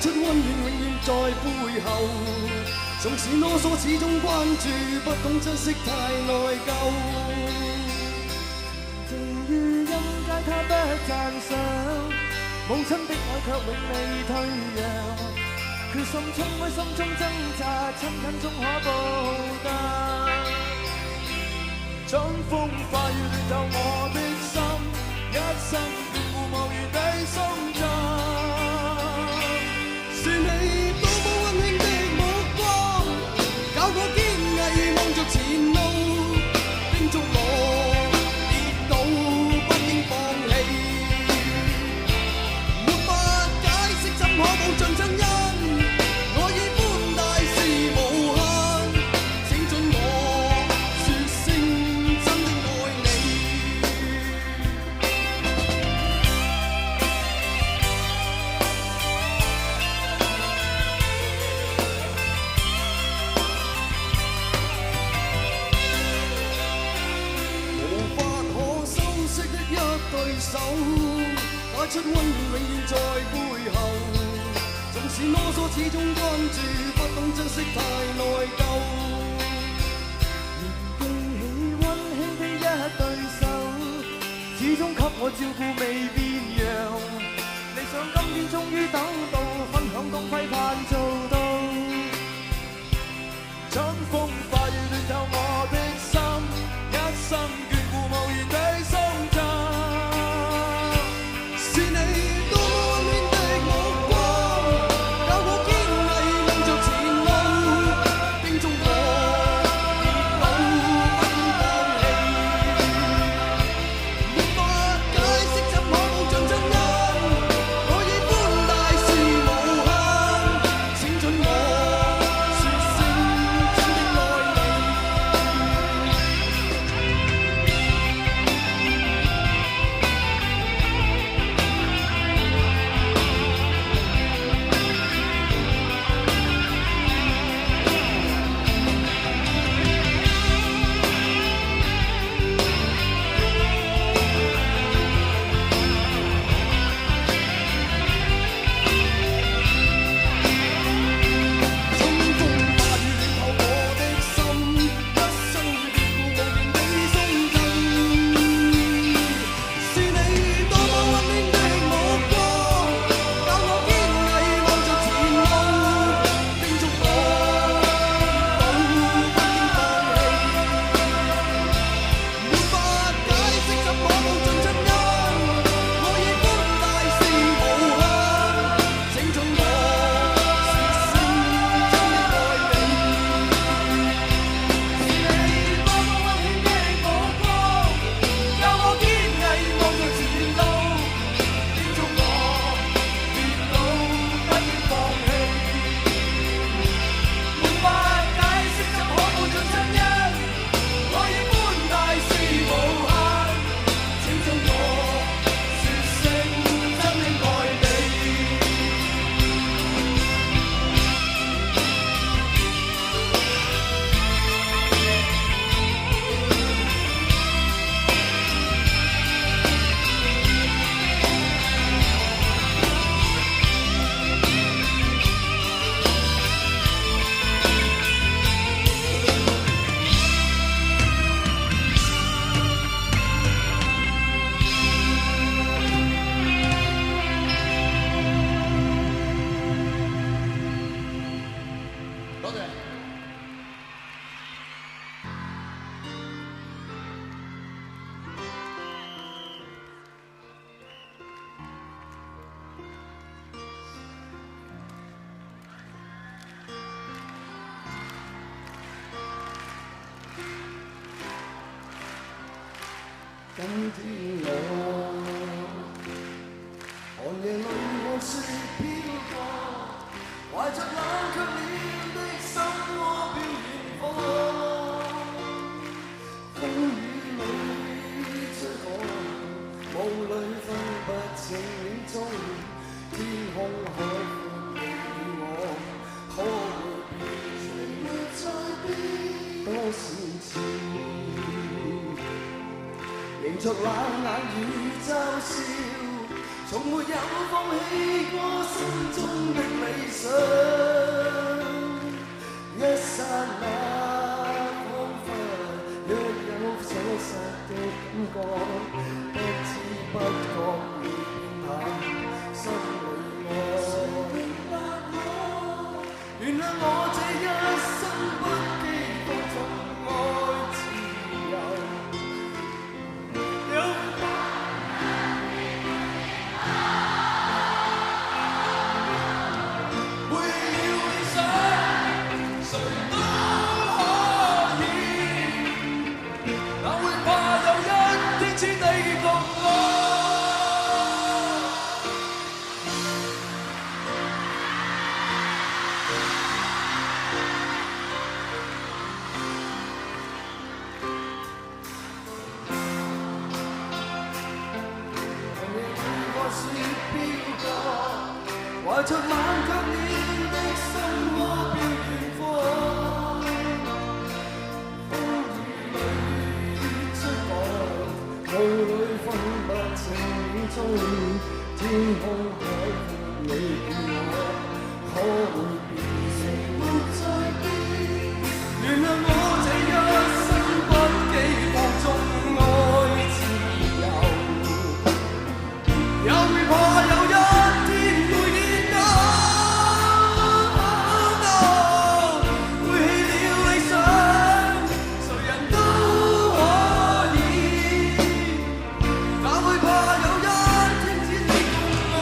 出溫暖永遠在背後。縱使囉嗦始終關注，不懂珍惜太內疚。情如音階他不讚賞，母親的愛卻永未退讓。決心衝開心中掙扎，親近終可報答。春風化雨暖透我的心，一生眷顧無言地送贈。是你多麼溫馨的目光，教我堅毅望着前路，叮囑我跌倒不應放棄。沒法解釋怎可無盡親恩，我已寬大是無限，請准我說聲真的愛你。無法可修飾的一對手，帶出溫暖永遠在背後。縱使囉嗦始終關注，不懂珍惜太內疚。記起溫馨的一對手，始終給我照顧未變樣。理想今天終於等到，分享光輝盼做到。春風化雨暖透我的心，一生眷顧無言地送贈。是你多麼溫馨的目光，教我堅毅望着前路，叮囑我跌倒不應放棄。沒法解釋怎可無盡親恩，我已寬大是無限，請准我說聲真的愛你。春風化雨暖透我的心，一生眷顧無言地送贈。是你多麼溫馨的目光，教我堅毅望着前路，叮囑我跌倒不應放棄。沒法解釋怎可無盡親恩，我已寬大是無限，請准我說聲真的愛你。是你多麼溫馨的目光，教我堅毅望着前路，叮囑我跌倒不應放棄。沒法解釋怎可無盡親恩，我已寬大是無限，請准我說聲真的愛你。多謝。今天我寒夜裏看雪飄過，懷着冷卻了的心窩飄遠方。風雨裏追趕，霧裏分不清影蹤，天空海闊你我，可會變成沒再變多少次？迎着冷眼與嘲笑，從沒有放棄過心中的理中，天空海闊，你與我可會變成沒再變？原諒我這一生不羈放縱愛自由，也會怕有一天會跌倒。背棄了理想，誰人都可以，哪會怕有一天只你共我。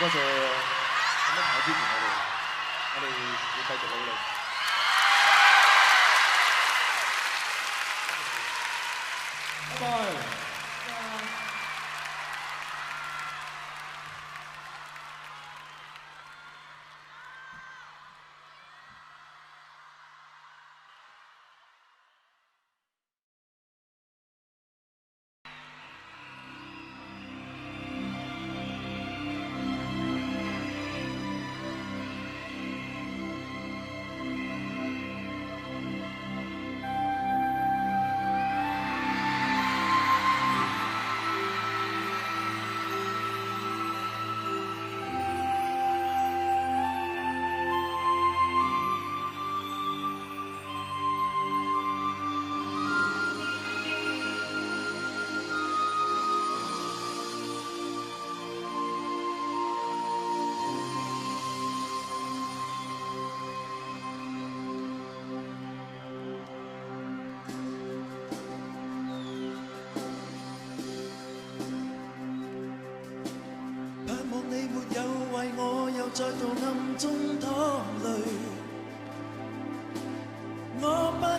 多謝咁多朋友支持我哋要繼續努力。拜拜。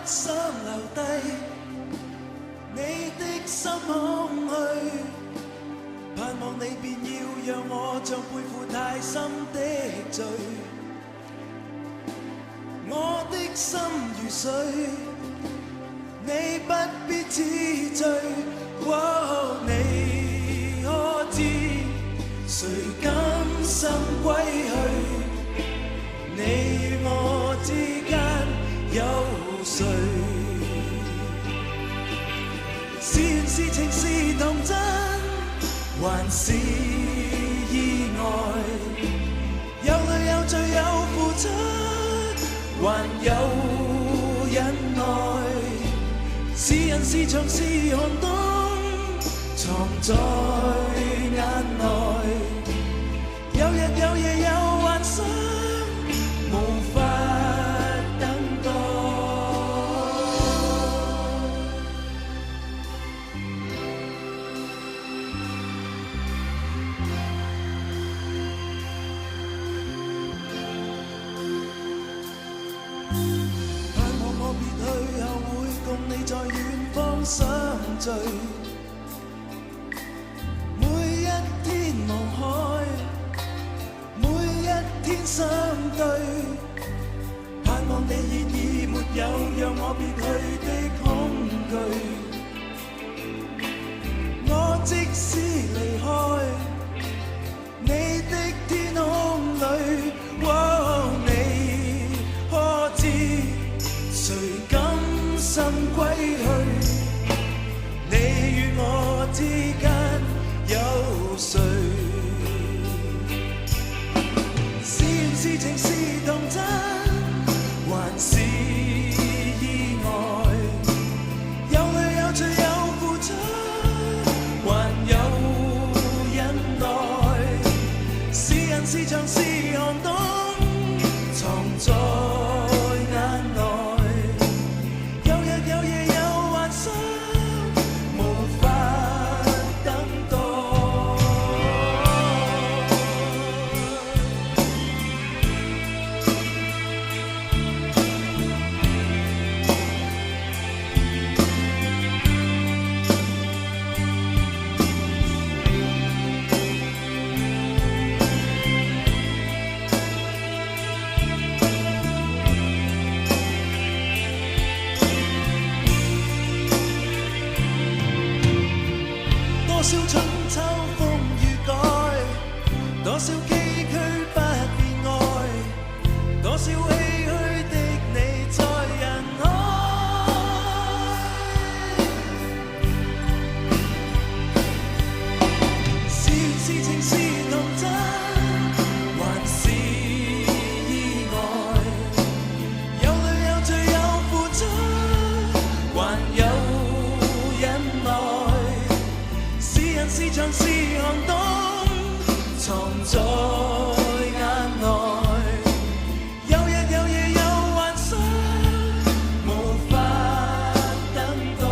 想留低你的心空虛，盼望你便要讓我像背負太深的罪，我的心如水，你不必知罪。哦，你可知誰甘心歸去？你與我之間有誰？是緣是情是童真，還是意外？有淚有罪有付出，還有忍耐。是人是牆是寒冬，藏在眼內。有日有夜有幻想，無法等待。盼望我別去後會共你在遠方相聚，每一天望海，每一天相對，盼望你現已沒有讓我別去的恐懼。我即使離開你的天空裏，哦，你可知誰甘心歸去？你與我之間有誰？是緣是情是童真，還是意外？有淚有罪有付出，還有忍耐。是人是牆是寒冬，藏在眼內。有日有夜有幻想，無法等待。多少春秋風雨改，多少崎嶇不變愛，多少唏噓的你在人海。是緣是情是童真，還是意外？有淚有罪有付出，還有忍耐。是人是牆是寒冬，藏在眼內。有日有夜有幻想，無法等待。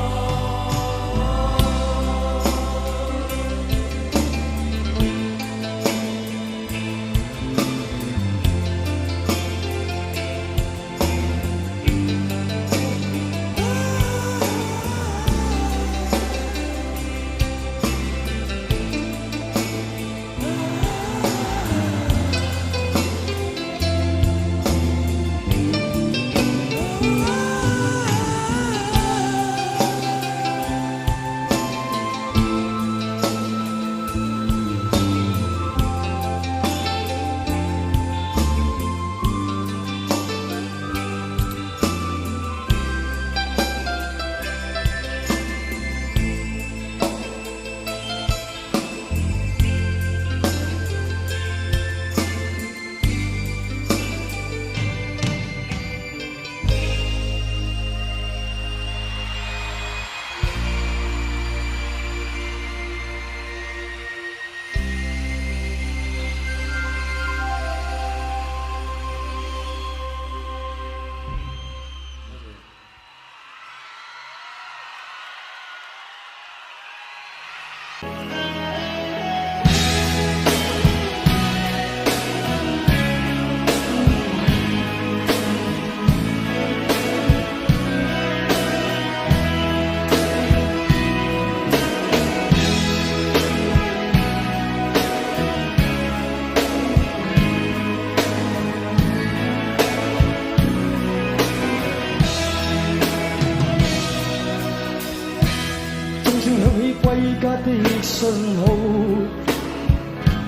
信號，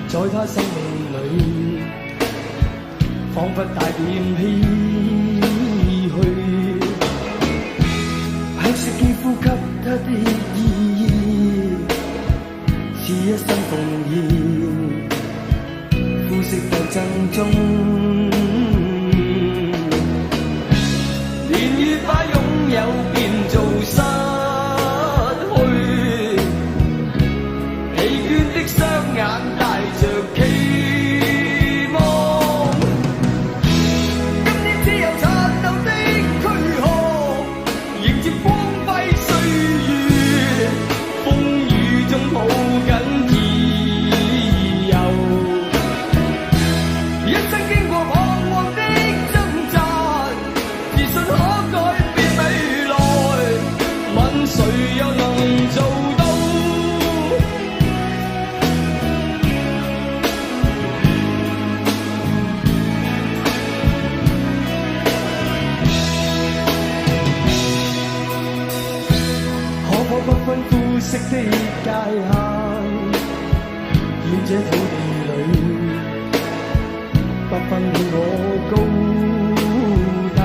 在他生命裏，彷彿帶點唏噓。享受肌膚給他的意義，是一生奉獻，膚色鬥爭中，年月把擁有變做失去，疲倦的雙眼帶着期望，今天只有殘留的軀殼，迎接光輝歲月，風雨中抱緊自由，一生經過彷徨的掙扎，自信可改變未來，問誰又能做到？可否不分膚色的界限，願這土地裏不分你我高低，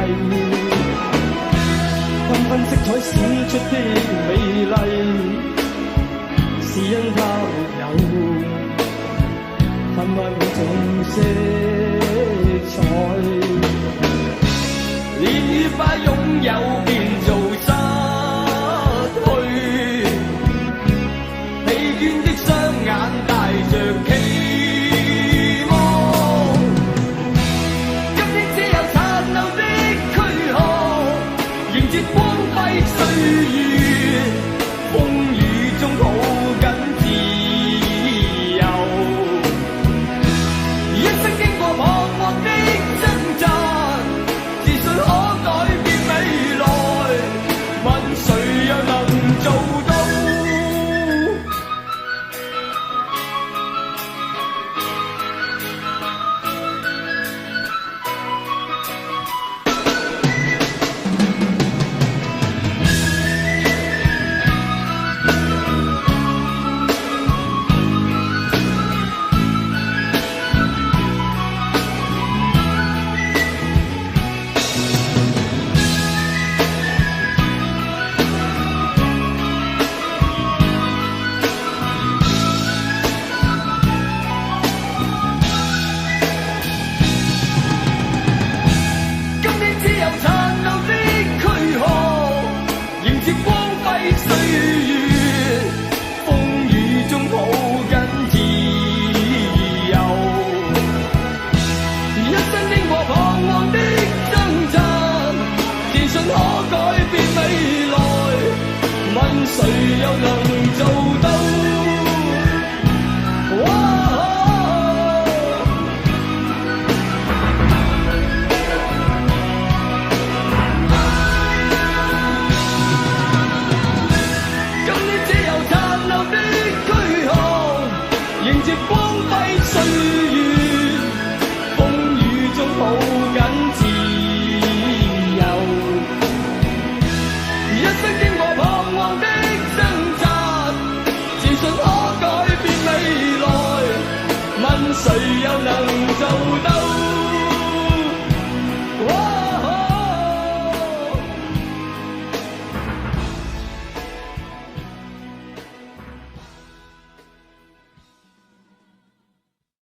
繽紛色彩閃出的美麗，是因它沒有分開每種色彩，年月把擁有變做失去，疲倦的雙